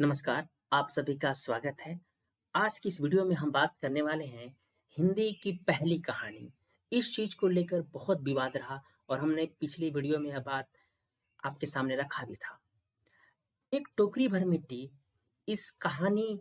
नमस्कार, आप सभी का स्वागत है। आज की इस वीडियो में हम बात करने वाले हैं हिंदी की पहली कहानी। इस चीज़ को लेकर बहुत विवाद रहा और हमने पिछली वीडियो में यह बात आपके सामने रखा भी था। एक टोकरी भर मिट्टी, इस कहानी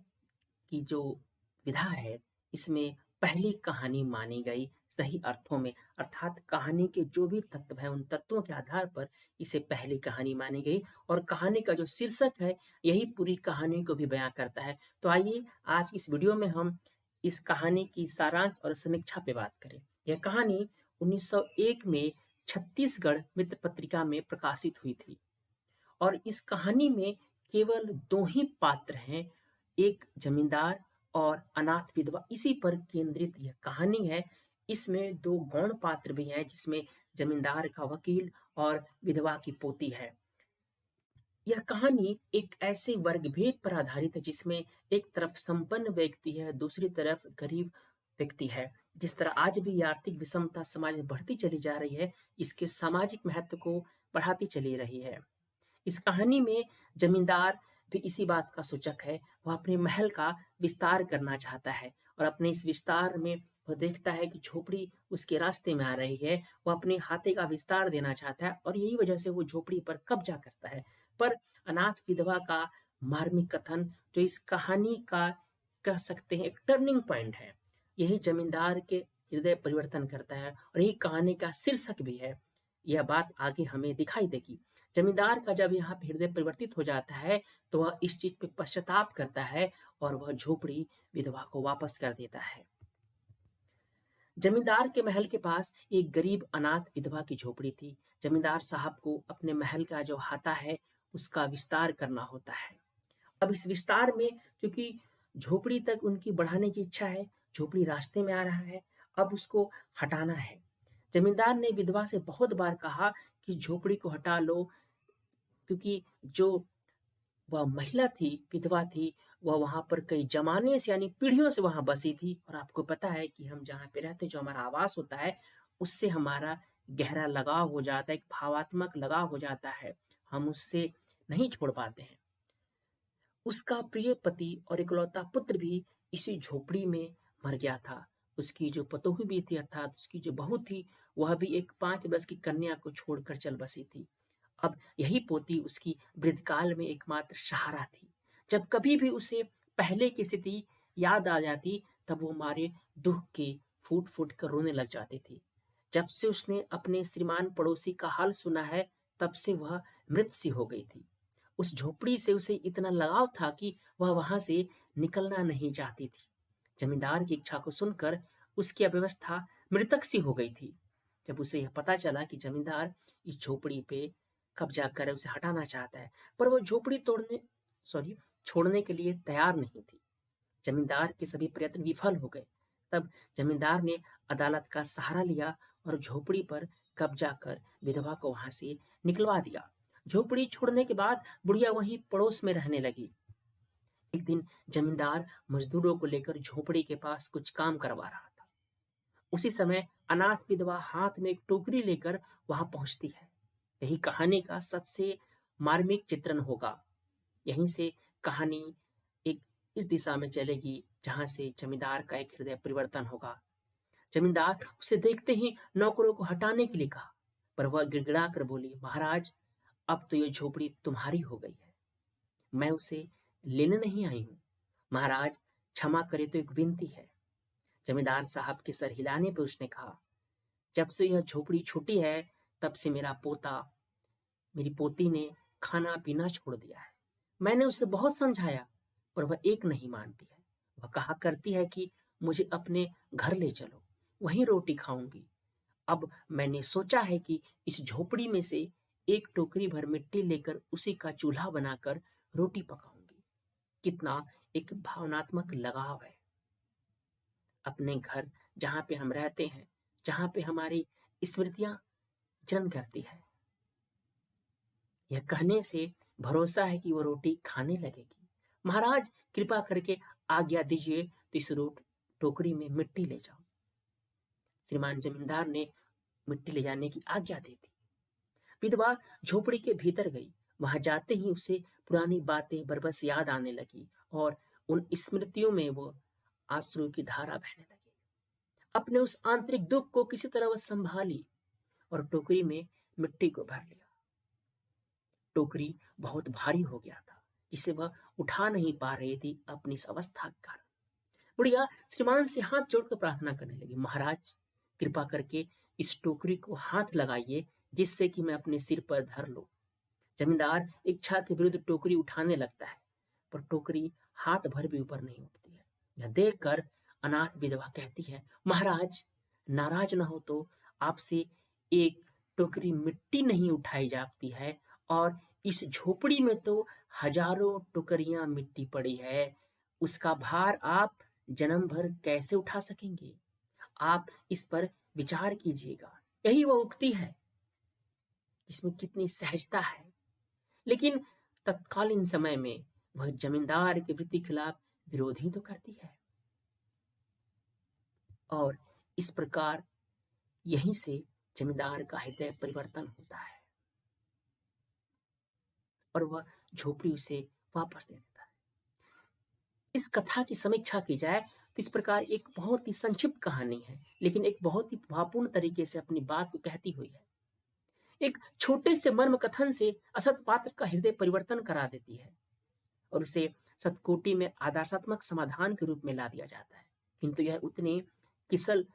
की जो विधा है, इसमें पहली कहानी मानी गई सही अर्थों में, अर्थात कहानी के जो भी तत्व हैं, उन तत्वों के आधार पर इसे पहली कहानी मानी गई और कहानी का जो शीर्षक है, यही पूरी कहानी को भी बयां करता है। तो आइए आज इस वीडियो में हम इस कहानी की सारांश और समीक्षा पे बात करें। यह कहानी 1901 में छत्तीसगढ़ मित्र पत्रिका में प्रकाशित हुई थी और इस कहानी में केवल दो ही पात्र हैं, एक जमींदार और अनाथ विधवा। इसी पर केंद्रित यह कहानी है। इसमें दो गौण पात्र भी हैं, जिसमें जमींदार का वकील और विधवा की पोती है। यह कहानी एक ऐसे वर्गभेद पर आधारित है जिसमें एक तरफ संपन्न व्यक्ति है, दूसरी तरफ गरीब व्यक्ति है। जिस तरह आज भी ये आर्थिक विषमता समाज में बढ़ती चली जा रही है, इसके सामाजिक महत्व को बढ़ाती चली रही है। इस कहानी में जमींदार भी इसी बात का सूचक है। वह अपने महल का विस्तार करना चाहता है और अपने इस विस्तार में वह देखता है कि झोपड़ी उसके रास्ते में आ रही है। वह अपने हाथे का विस्तार देना चाहता है और यही वजह से वो झोपड़ी पर कब्जा करता है। पर अनाथ विधवा का मार्मिक कथन, जो इस कहानी का कह सकते हैं एक टर्निंग पॉइंट है, यही जमींदार के हृदय परिवर्तन करता है और यही कहानी का शीर्षक भी है। यह बात आगे हमें दिखाई देगी। जमींदार का जब यहाँ पे हृदय परिवर्तित हो जाता है, तो वह इस चीज पे पश्चाताप करता है और वह झोपड़ी विधवा को वापस कर देता है। जमींदार के महल के पास एक गरीब अनाथ विधवा की झोपड़ी थी। जमींदार साहब को अपने महल का जो हाता है, उसका विस्तार करना होता है। अब इस विस्तार में, क्योंकि झोपड़ी तक उनकी बढ़ाने की इच्छा है, झोपड़ी रास्ते में आ रहा है, अब उसको हटाना है। जमींदार ने विधवा से बहुत बार कहा कि झोपड़ी को हटा लो, क्योंकि जो वह महिला थी, विधवा थी, वह वहाँ पर कई ज़माने से यानी पीढ़ियों से वहाँ बसी थी और आपको पता है कि हम जहाँ पे रहते हैं, जो हमारा आवास होता है, उससे हमारा गहरा लगाव हो जाता है, एक भावात्मक लगाव हो जाता है। हम उससे नहीं छोड़ पाते हैं। उसका प्रिय पति और इकलौता पुत्र भी इसी झोपड़ी में मर गया था। उसकी जो पतोही भी थी, अर्थात उसकी जो बहू थी, वह भी एक 5 वर्ष की कन्या को छोड़कर चल बसी थी। अब यही पोती उसकी वृद्धकाल में एकमात्र सहारा थी। जब कभी भी उसे पहले की स्थिति याद आ जाती, तब वो मारे दुःख के फूट-फूट कर रोने लग जाती थी। जब से उसने अपने श्रीमान पड़ोसी का हाल सुना है, तब से वह मृत सी हो गई थी। उस झोपड़ी से उसे इतना लगाव था कि वह वहां से निकलना नहीं चाहती थी। जमींदार की इच्छा को सुनकर उसकी अव्यवस्था मृतक सी हो गई थी। जब उसे यह पता चला कि जमींदार इस झोपड़ी पे कब्जा कर उसे हटाना चाहता है, पर वो झोपड़ी छोड़ने के लिए तैयार नहीं थी। जमींदार के सभी प्रयत्न विफल हो गए। तब जमींदार ने अदालत का सहारा लिया और झोपड़ी पर कब्जा कर विधवा को वहां से निकलवा दिया। झोपड़ी छोड़ने के बाद बुढ़िया वहीं पड़ोस में रहने लगी। एक दिन जमींदार मजदूरों को लेकर झोपड़ी के पास कुछ काम करवा रहा था। उसी समय अनाथ विधवा हाथ में एक टोकरी लेकर वहां पहुंचती है। यही कहानी का सबसे मार्मिक चित्रण होगा। यहीं से कहानी एक इस दिशा में चलेगी जहां से जमींदार का एक हृदय परिवर्तन होगा। जमींदार उसे देखते ही नौकरों को हटाने के लिए कहा, पर वह गिड़गिड़ा कर बोली, महाराज, अब तो ये झोपड़ी तुम्हारी हो गई है। मैं उसे लेने नहीं आई हूँ। महाराज, क्षमा करे तो एक विनती है। जमींदार साहब के सर हिलाने पर उसने कहा, जब से यह झोपड़ी छूटी है, तब से मेरी पोती ने खाना पीना छोड़ दिया है। मैंने उसे बहुत समझाया, पर वह एक नहीं मानती है। वह कहा करती है कि मुझे अपने घर ले चलो, वहीं रोटी खाऊंगी। अब मैंने सोचा है कि इस झोपड़ी में से एक टोकरी भर मिट्टी लेकर उसी का चूल्हा बनाकर रोटी पकाऊंगी। कितना एक भावनात्मक लगाव है। अपने घर, जहाँ पे हम रहते हैं, जहाँ पे हमारी स्मृतियाँ जन्म करती है। यह कहने से भरोसा है कि वो रोटी खाने लगेगी। महाराज, कृपा करके आज्ञा दीजिए तो इस टोकरी में मिट्टी ले जाओ। श्रीमान जमींदार ने मिट्टी ले जाने की आज्ञा दे दी। विधवा झोपड़ी के भीतर गई। वहां जाते ही उसे पुरानी बातें बरबस याद आने लगी और उन स्मृतियों में वो आंसू की धारा बहने लगी। अपने उस आंतरिक दुख को किसी तरह वह संभाली और टोकरी में मिट्टी को भर लिया। टोकरी बहुत भारी हो गया था, जिसे वह उठा नहीं पा रही थी अपनी इस अवस्था के कारण। बुढ़िया श्रीमान से हाथ जोड़कर प्रार्थना करने लगी, महाराज कृपा करके इस टोकरी को हाथ लगाइए, जिससे कि मैं अपने सिर पर धर लूं। जमींदार इच्छा के विरुद्ध टोकरी उठाने लगता है, पर टोकरी हाथ भर भी ऊपर नहीं उठती है। यह देखकर अनाथ विधवा कहती है, महाराज नाराज ना हो तो आपसे एक टोकरी मिट्टी नहीं उठाई जाती है, और इस झोपड़ी में तो हजारों टोकरियां मिट्टी पड़ी है, उसका भार आप जन्म भर कैसे उठा सकेंगे? आप इस पर विचार कीजिएगा। यही वो उक्ति है जिसमें कितनी सहजता है, लेकिन तत्कालीन समय में वह जमींदार के वृत्ति खिलाफ विरोध ही तो करती है। और इस प्रकार यहीं से जमींदार का हृदय परिवर्तन होता है और वह झोपड़ी उसे वापस दे देता है। इस कथा की समीक्षा की जाए तो इस प्रकार एक बहुत ही संक्षिप्त कहानी है, लेकिन एक बहुत ही भावपूर्ण तरीके से अपनी बात को कहती हुई है। एक छोटे से मर्म कथन से असत पात्र का हृदय परिवर्तन करा देती है और उसे सतकोटि में आदर्शात्मक समाधान के रूप में ला दिया जाता है। किंतु यह उतने किसल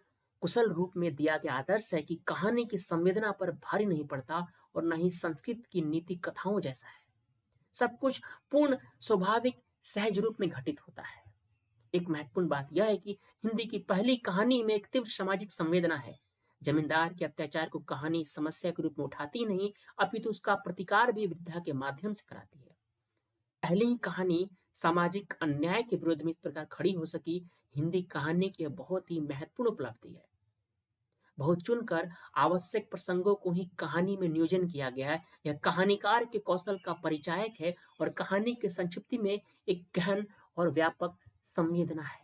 कुशल रूप में दिया गया आदर्श है कि कहानी की संवेदना पर भारी नहीं पड़ता और न ही संस्कृत की नीति कथाओं जैसा है। सब कुछ पूर्ण स्वाभाविक सहज रूप में घटित होता है। एक महत्वपूर्ण बात यह है कि हिंदी की पहली कहानी में एक तीव्र सामाजिक संवेदना है। जमींदार के अत्याचार को कहानी समस्या के रूप में उठाती नहीं, अपितु उसका प्रतिकार भी वृद्धा के माध्यम से कराती है। पहली ही कहानी सामाजिक अन्याय के विरोध में इस प्रकार खड़ी हो सकी, हिंदी कहानी की बहुत ही महत्वपूर्ण उपलब्धि है। बहुत चुनकर आवश्यक प्रसंगों को ही कहानी में नियोजन किया गया है। यह कहानीकार के कौशल का परिचायक है और कहानी के संक्षिप्ति में एक गहन और व्यापक संवेदना है।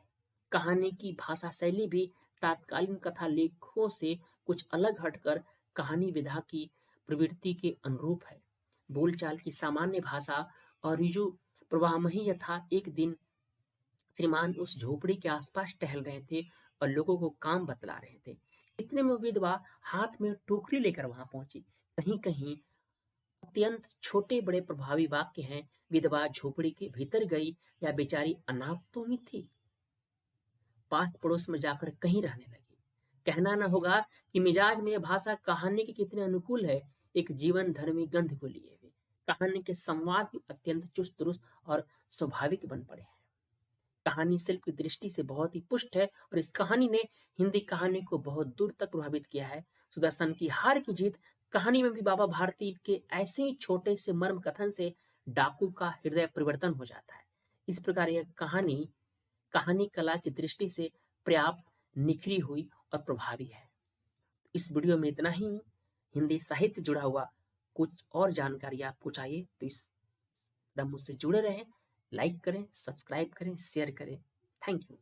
कहानी की भाषा शैली भी तात्कालीन कथा लेखों से कुछ अलग हटकर कहानी विधा की प्रवृत्ति के अनुरूप है। बोलचाल की सामान्य भाषा और ऋजु प्रवाहमयी यथा एक दिन श्रीमान उस झोपड़ी के आसपास टहल रहे थे और लोगों को काम बतला रहे थे। इतने में विधवा हाथ में टोकरी लेकर वहां पहुंची। कहीं कहीं अत्यंत छोटे बड़े प्रभावी वाक्य हैं। विधवा झोपड़ी के भीतर गई या बेचारी अनाथ तो ही थी, पास पड़ोस में जाकर कहीं रहने लगी। कहना न होगा कि मिजाज में यह भाषा कहानी के कितने अनुकूल है, एक जीवन धर्मी गंध को लिए हुए। कहानी के संवाद भी अत्यंत चुस्त दुरुस्त और स्वाभाविक बन पड़े हैं। कहानी शिल्प की दृष्टि से बहुत ही पुष्ट है और इस कहानी ने हिंदी कहानी को बहुत दूर तक प्रभावित किया है। सुदर्शन की हार की जीत कहानी में भी बाबा भारती के ऐसे ही छोटे से मर्म कथन से डाकू का हृदय परिवर्तन हो जाता है। इस प्रकार यह कहानी कहानी कला की दृष्टि से पर्याप्त निखरी हुई और प्रभावी है। इस वीडियो में इतना ही। हिंदी साहित्य से जुड़ा हुआ कुछ और जानकारी आपको चाहिए तो इस मुझसे जुड़े रहें, लाइक करें, सब्सक्राइब करें, शेयर करें। Thank you.